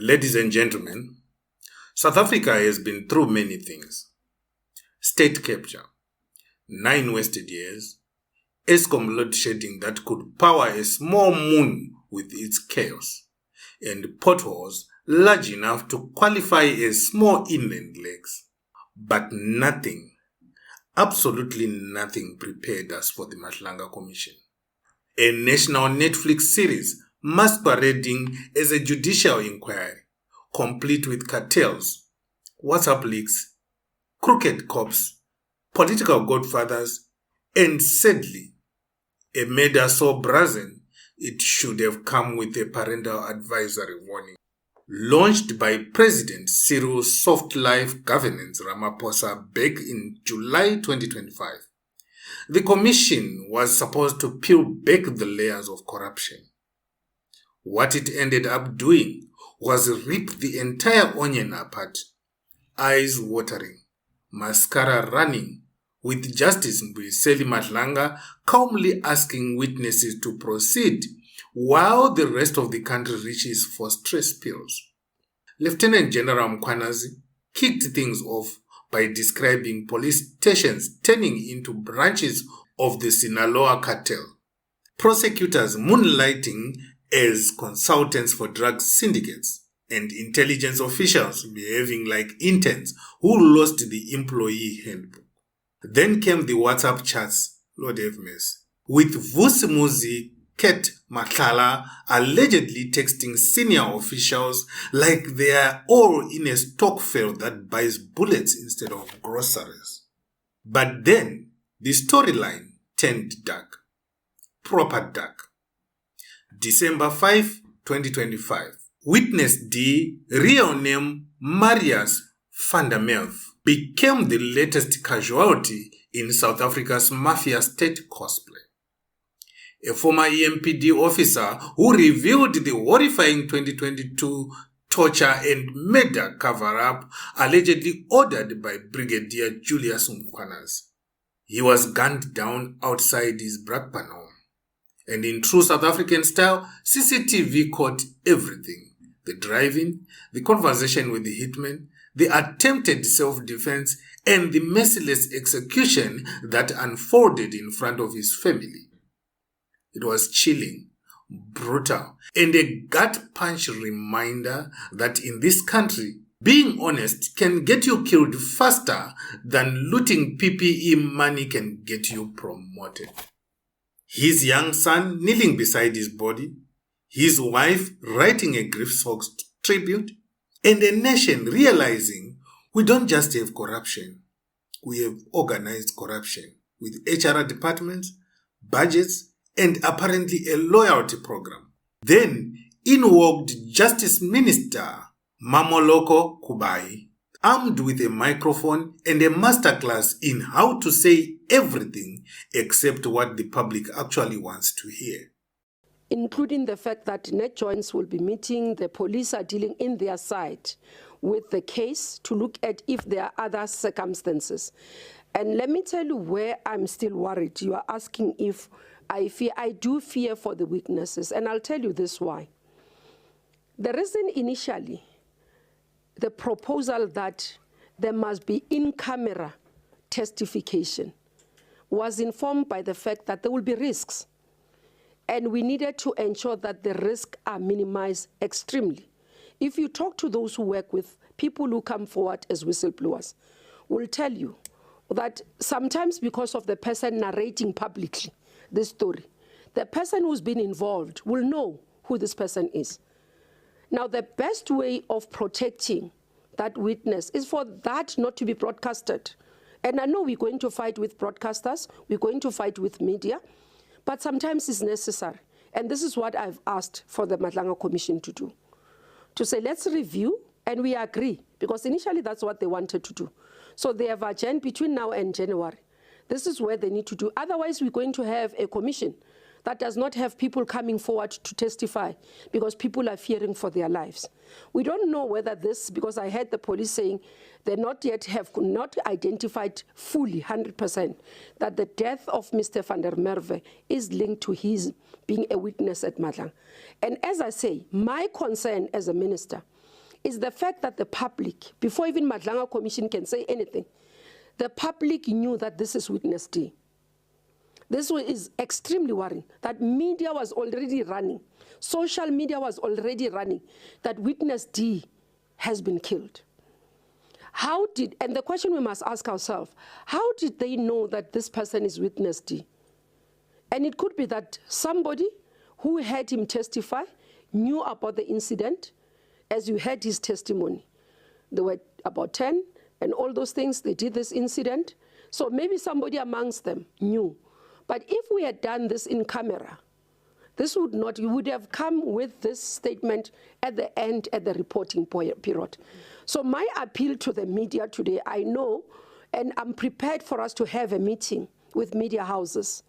Ladies and gentlemen, South Africa has been through many things. State capture, 9 wasted years, Eskom load shedding that could power a small moon with its chaos, and potholes large enough to qualify as small inland lakes. But nothing, absolutely nothing prepared us for the Madlanga Commission. A national Netflix series masquerading as a judicial inquiry, complete with cartels, WhatsApp leaks, crooked cops, political godfathers, and sadly, a murder so brazen it should have come with a parental advisory warning. Launched by President Cyril's soft life governance Ramaphosa back in July 2025, the commission was supposed to peel back the layers of corruption. What it ended up doing was rip the entire onion apart, eyes watering, mascara running, with Justice Mbuyiseli Madlanga calmly asking witnesses to proceed while the rest of the country reaches for stress pills. Lieutenant General Mkhwanazi kicked things off by describing police stations turning into branches of the Sinaloa cartel, prosecutors moonlighting as consultants for drug syndicates, and intelligence officials behaving like interns who lost the employee handbook. Then came the WhatsApp chats, Lord have mercy, with Vusimuzi Ket Matlala allegedly texting senior officials like they are all in a stokvel that buys bullets instead of groceries. But then the storyline turned dark, proper dark. December 5, 2025. Witness D, real name Marius became the latest casualty in South Africa's Mafia state cosplay. A former EMPD officer who revealed the horrifying 2022 torture and murder cover-up allegedly ordered by Brigadier Julius Mkhwanazi. He was gunned down outside his Brakpan home. And in true South African style, CCTV caught everything. The driving, the conversation with the hitman, the attempted self-defense, and the merciless execution that unfolded in front of his family. It was chilling, brutal, and a gut-punch reminder that in this country, being honest can get you killed faster than looting PPE money can get you promoted. His young son kneeling beside his body, his wife writing a grief-soaked tribute, and a nation realizing we don't just have corruption, we have organized corruption with HR departments, budgets, and apparently a loyalty program. Then in walked Justice Minister Mamoloko Kubai, armed with a microphone and a masterclass in how to say everything except what the public actually wants to hear. Including the fact that net joints will be meeting, the police are dealing in their side with the case to look at if there are other circumstances. And let me tell you where I'm still worried. You are asking if I fear. I do fear for the weaknesses, and I'll tell you this why. The reason initially, the proposal that there must be in-camera testification was informed by the fact that there will be risks. And we needed to ensure that the risks are minimized extremely. If you talk to those who work with people who come forward as whistleblowers, will tell you that sometimes because of the person narrating publicly this story, the person who's been involved will know who this person is. Now, the best way of protecting that witness is for that not to be broadcasted. And I know we're going to fight with broadcasters, we're going to fight with media, but sometimes it's necessary. And this is what I've asked for the Madlanga Commission to do. To say, let's review, and we agree, because initially that's what they wanted to do. So they have adjourned between now and January. This is where they need to do. Otherwise, we're going to have a commission that does not have people coming forward to testify because people are fearing for their lives. We don't know whether this, because I heard the police saying they not yet have not identified fully 100% that the death of Mr. van der Merwe is linked to his being a witness at Madlanga. And as I say, my concern as a minister is the fact that the public, before even Madlanga Commission can say anything, the public knew that this is Witness D. This is extremely worrying, that media was already running, social media was already running, that Witness D has been killed. How did, and the question we must ask ourselves, how did they know that this person is Witness D? And it could be that somebody who heard him testify knew about the incident. As you heard his testimony, there were about 10 and all those things, they did this incident. So maybe somebody amongst them knew. But if we had done this in camera, this would not, you would have come with this statement at the end, at the reporting period. So my appeal to the media today, I know, and I'm prepared for us to have a meeting with media houses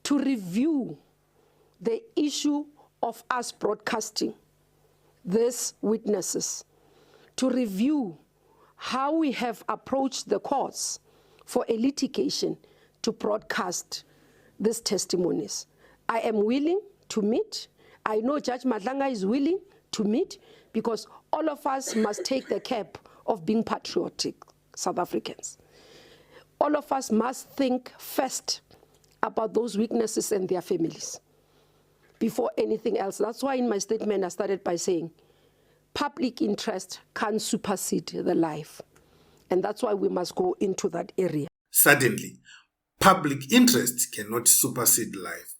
to review the issue of us broadcasting these witnesses, to review how we have approached the courts for a litigation to broadcast these testimonies. I am willing to meet. I know Judge Madlanga is willing to meet, because all of us must take the cap of being patriotic South Africans. All of us must think first about those witnesses and their families before anything else. That's why in my statement I started by saying public interest can supersede the life. And that's why we must go into that area. Suddenly, public interest cannot supersede life.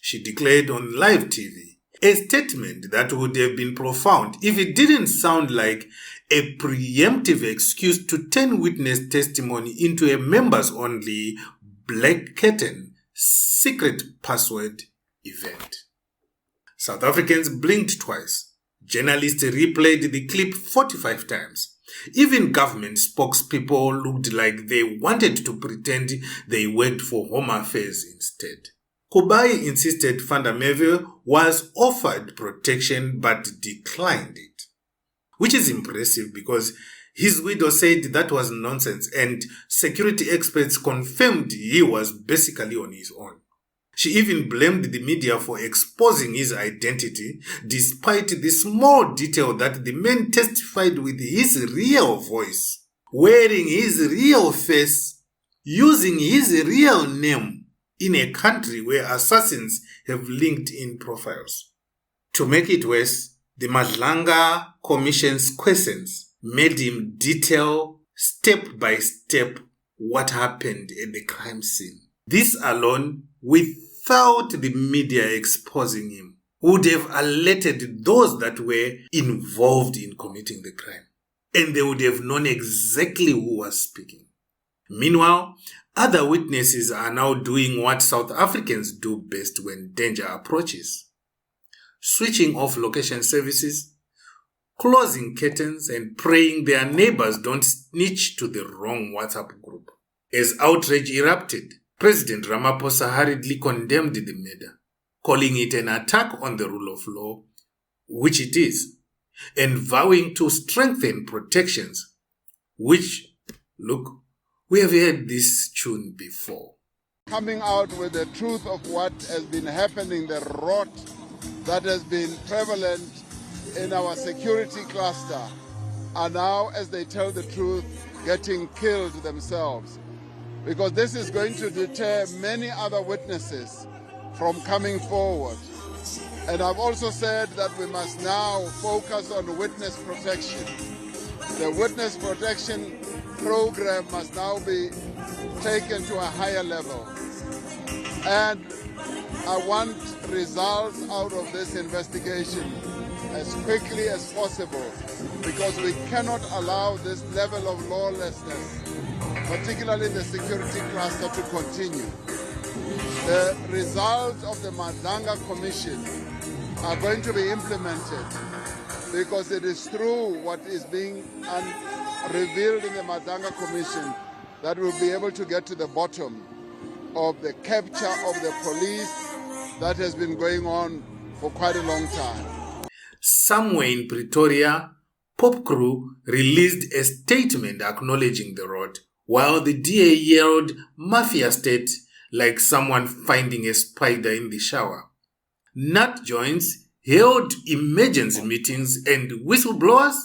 She declared on live TV, a statement that would have been profound if it didn't sound like a preemptive excuse to turn witness testimony into a members-only black curtain secret password event. South Africans blinked twice. Journalists replayed the clip 45 times. Even government spokespeople looked like they wanted to pretend they worked for Home Affairs instead. Kubai insisted Fanda Merwe was offered protection but declined it, which is impressive because his widow said that was nonsense and security experts confirmed he was basically on his own. She even blamed the media for exposing his identity, despite the small detail that the man testified with his real voice, wearing his real face, using his real name, in a country where assassins have LinkedIn profiles. To make it worse, the Madlanga Commission's questions made him detail step by step what happened at the crime scene. This alone, without the media exposing him, would have alerted those that were involved in committing the crime, and they would have known exactly who was speaking. Meanwhile, other witnesses are now doing what South Africans do best when danger approaches: switching off location services, closing curtains, and praying their neighbors don't snitch to the wrong WhatsApp group. As outrage erupted, President Ramaphosa hurriedly condemned the murder, calling it an attack on the rule of law, which it is, and vowing to strengthen protections, which, look, we have heard this tune before. Coming out with the truth of what has been happening, the rot that has been prevalent in our security cluster, are now, as they tell the truth, getting killed themselves. Because this is going to deter many other witnesses from coming forward. And I've also said that we must now focus on witness protection. The witness protection program must now be taken to a higher level. And I want results out of this investigation as quickly as possible, because we cannot allow this level of lawlessness, particularly the security cluster, to continue. The results of the Madlanga Commission are going to be implemented, because it is through what is being revealed in the Madlanga Commission that we'll be able to get to the bottom of the capture of the police that has been going on for quite a long time. Somewhere in Pretoria, Pop Crew released a statement acknowledging the rot, while the DA yelled Mafia state like someone finding a spider in the shower. Nat joins held emergency meetings, and whistleblowers,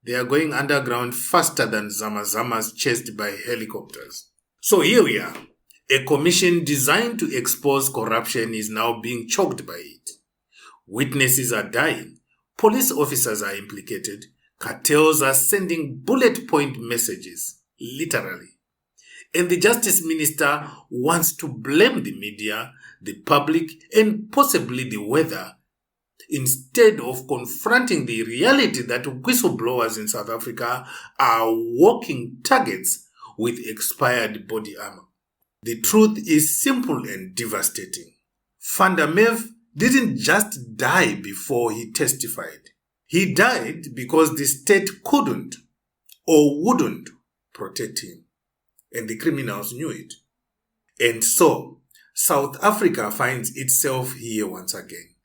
they are going underground faster than Zamazamas chased by helicopters. So here we are. A commission designed to expose corruption is now being choked by it. Witnesses are dying. Police officers are implicated. Cartels are sending bullet point messages, literally. And the Justice Minister wants to blame the media, the public, and possibly the weather, instead of confronting the reality that whistleblowers in South Africa are walking targets with expired body armor. The truth is simple and devastating. Vandermeer didn't just die before he testified. He died because the state couldn't or wouldn't protect him. And the criminals knew it. And so, South Africa finds itself here once again,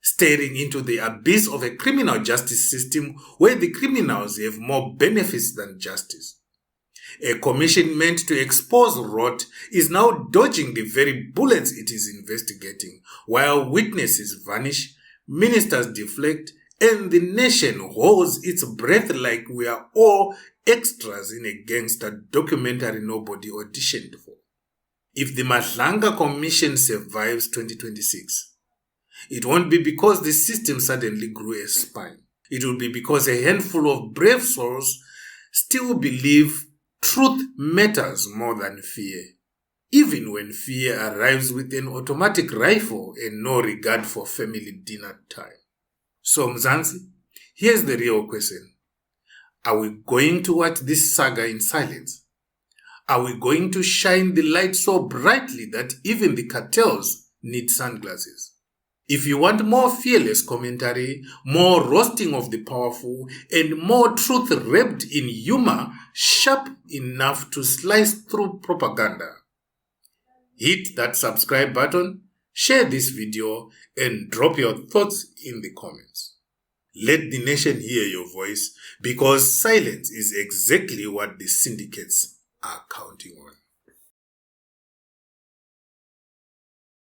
staring into the abyss of a criminal justice system where the criminals have more benefits than justice. A commission meant to expose rot is now dodging the very bullets it is investigating, while witnesses vanish, ministers deflect, and the nation holds its breath like we are all extras in a gangster documentary nobody auditioned for. If the Madlanga Commission survives 2026, it won't be because the system suddenly grew a spine. It will be because a handful of brave souls still believe truth matters more than fear, even when fear arrives with an automatic rifle and no regard for family dinner time. So Mzansi, here's the real question. Are we going to watch this saga in silence? Are we going to shine the light so brightly that even the cartels need sunglasses? If you want more fearless commentary, more roasting of the powerful, and more truth wrapped in humor, sharp enough to slice through propaganda, hit that subscribe button, share this video, and drop your thoughts in the comments. Let the nation hear your voice, because silence is exactly what the syndicates are counting on.